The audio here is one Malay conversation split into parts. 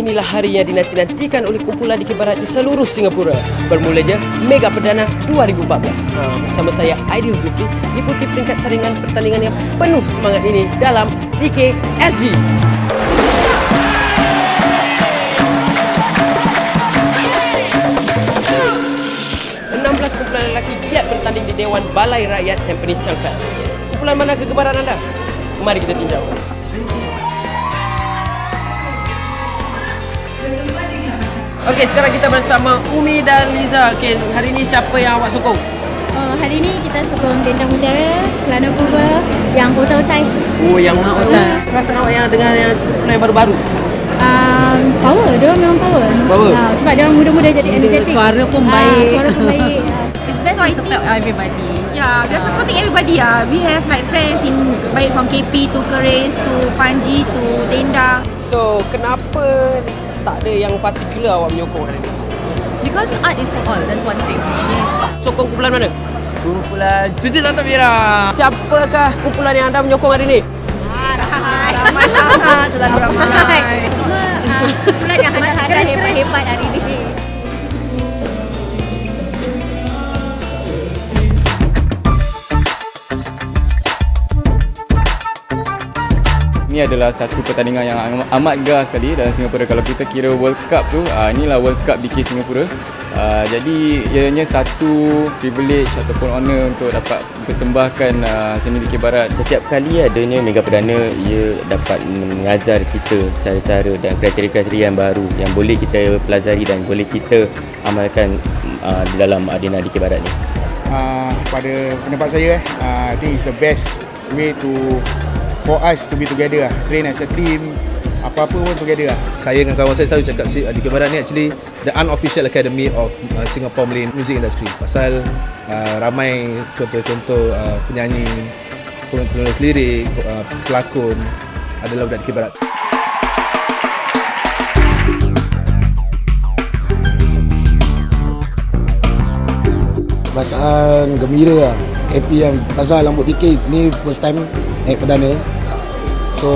inilah hari yang dinanti-nantikan oleh kumpulan Dikir Barat di seluruh Singapura. Bermulanya Mega Perdana 2014. Bersama saya Aidil Zulfi, ikuti peringkat saringan pertandingan yang penuh semangat ini dalam DKSG. Kumpulan lelaki giat bertanding di Dewan Balai Rakyat Tampines Changkat. Kumpulan mana kegemaran anda? Mari kita tinjau. Okey, sekarang kita bersama Umi dan Liza. Okey, hari ini siapa yang awak sokong? Hari ini kita sokong Dendang Mutiara, Kelana Purba, yang Otai-Otai. Oh, yang Otai. Perasaan awak yang dengan yang baru-baru? Power, dia memang power. Sebab dia orang muda-muda jadi energetic. Suara pun baik. Suara pun baik. It's best to support everybody. Yeah, we are supporting everybody. We have like friends in baik from KP to Keris to Panji to Dendang. So, kenapa tak ada yang particular awak menyokong hari ini? Because art is for all. That's one thing. Yes. Sokong kumpulan mana? Kumpulan Suci Lantak Merah. Siapakah kumpulan yang anda menyokong hari ini? Ramai sangat. Terlalu ramai. Semua kumpulan yang ada hebat-hebat hari ini. Ini adalah satu pertandingan yang amat gerar sekali dalam Singapura. Kalau kita kira World Cup tu, inilah World Cup DK Singapura. Jadi ianya satu privilege ataupun honor untuk dapat persembahkan seni DK Barat. Setiap kali adanya Mega Perdana, ia dapat mengajar kita cara-cara dan kriteria-kriteria yang baru yang boleh kita pelajari dan boleh kita amalkan di dalam arena DK Barat ni. Pada pendapat saya, I think it's the best way for us to be together, train as a team, apa-apa pun together. Saya dengan kawan saya selalu cakap DK Barat ni actually the unofficial academy of Singapore Malay music industry. Pasal ramai contoh-contoh penyanyi, penulis lirik, pelakon adalah budak DK Barat. Perasaan gembira lah, happy kan. Pasal Lambuk DK ni first time naik perdana. So,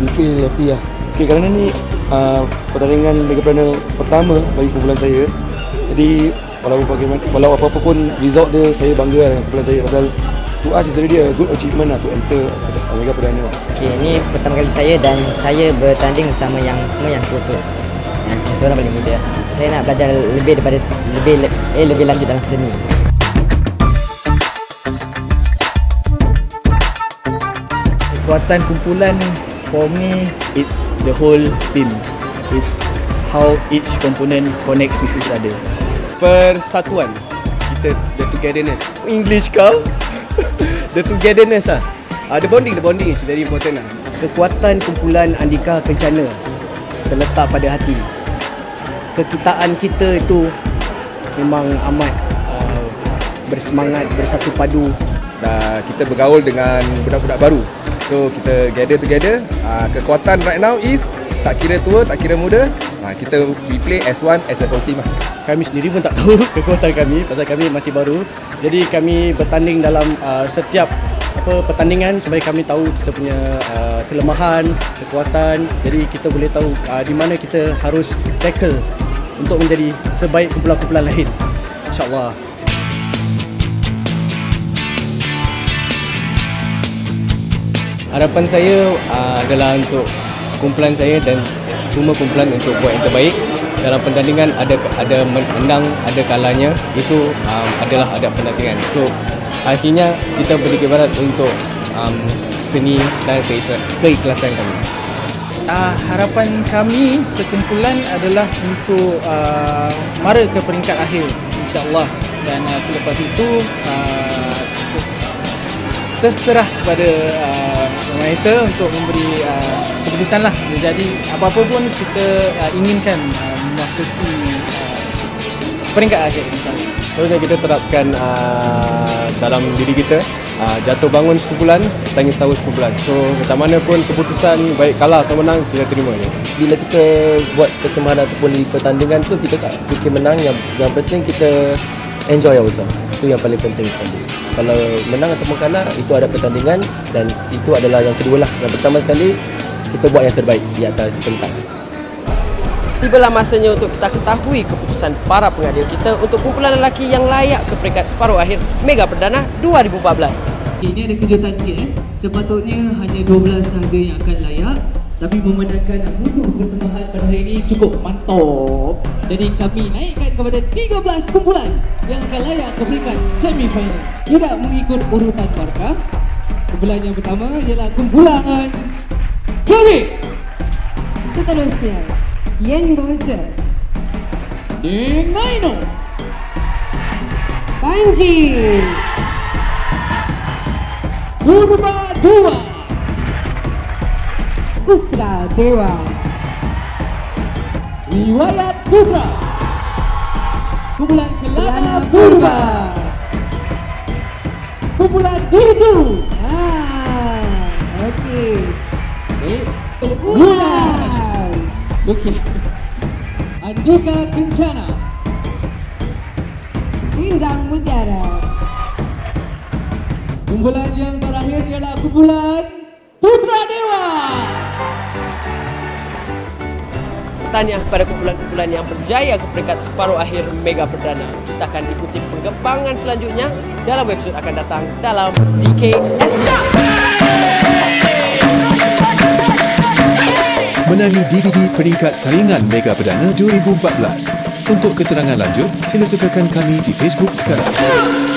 we feel happy lah. Okay, kerana ni pertandingan Mega Perdana pertama bagi kumpulan saya. Jadi, walau apa-apa pun result dia, saya bangga dengan kumpulan saya. Pasal to us is already a good achievement lah to enter Mega Perdana. Okay, ni pertama kali saya dan saya bertanding bersama yang semua yang tua-tua. Yang seorang paling muda. Saya nak belajar lebih daripada lebih lanjut dalam seni. Kekuatan kumpulan for me, it's the whole team. It's how each component connects with each other. Persatuan kita, the togetherness. English kau? The togetherness lah. The bonding is very important lah. Kekuatan kumpulan Andika Kencana terletak pada hati. Kekitaan kita itu memang amat bersemangat, bersatu padu. Kita bergaul dengan budak-budak baru. So kita gather together. Kekuatan right now is tak kira tua, tak kira muda. We play as one, as a whole team lah. Kami sendiri pun tak tahu kekuatan kami pasal kami masih baru. Jadi kami bertanding dalam setiap pertandingan supaya kami tahu kita punya kelemahan, kekuatan. Jadi kita boleh tahu di mana kita harus tackle untuk menjadi sebaik kumpulan-kumpulan lain. InsyaAllah. Harapan saya adalah untuk kumpulan saya dan semua kumpulan untuk buat yang terbaik. Dalam pertandingan ada menang, ada kalahnya. Itu adalah adab pertandingan. So akhirnya kita berdikir barat untuk seni dan keikhlasan kami. Harapan kami sekumpulan adalah untuk mara ke peringkat akhir insya-Allah, dan selepas itu terserah kepada Yang Maha Esa untuk memberi keputusan lah. Jadi apa-apa pun kita inginkan memasuki peringkat akhir insya-Allah. Sebenarnya kita terapkan dalam diri kita jatuh bangun sekumpulan, tangis tahu sekumpulan. So macam mana pun keputusan, baik kalah atau menang, kita terima je. Bila kita buat persembahan ataupun di pertandingan tu, kita tak fikir menang. Yang penting kita enjoy ourselves. Itu yang paling penting sekali. Kalau menang ataupun kalah, itu ada pertandingan dan itu adalah yang kedua lah. Yang pertama sekali, kita buat yang terbaik di atas pentas. tibalah masanya untuk kita ketahui keputusan para pengadil kita untuk kumpulan lelaki yang layak ke peringkat separuh akhir Mega Perdana 2014. Ini ada kejutan sikit Sepatutnya hanya 12 sahaja yang akan layak, tapi memandangkan mutu persembahan pada hari ini cukup mantap. Jadi kami naikkan kepada 13 kumpulan yang akan layak ke peringkat semifinal. Tidak mengikut urutan markah. Kumpulan yang pertama ialah kumpulan Keris. Seterusnya Yen Boja, Naino, Panji, Purba 2, Usra Dewa, Riwayat Putra, kumpulan Kelana Purba, kumpulan Didu. Okey. Bulan. Okey. Andika Kencana, Indang Mutiara. Kumpulan yang terakhir ialah kumpulan Putra Dewa. Tahniah kepada kumpulan-kumpulan yang berjaya ke peringkat separuh akhir Mega Perdana. Kita akan ikuti pengembangan selanjutnya dalam episod akan datang dalam DKSD. Menangi DVD peringkat saingan Mega Perdana 2014. Untuk keterangan lanjut, sila sukakan kami di Facebook sekarang.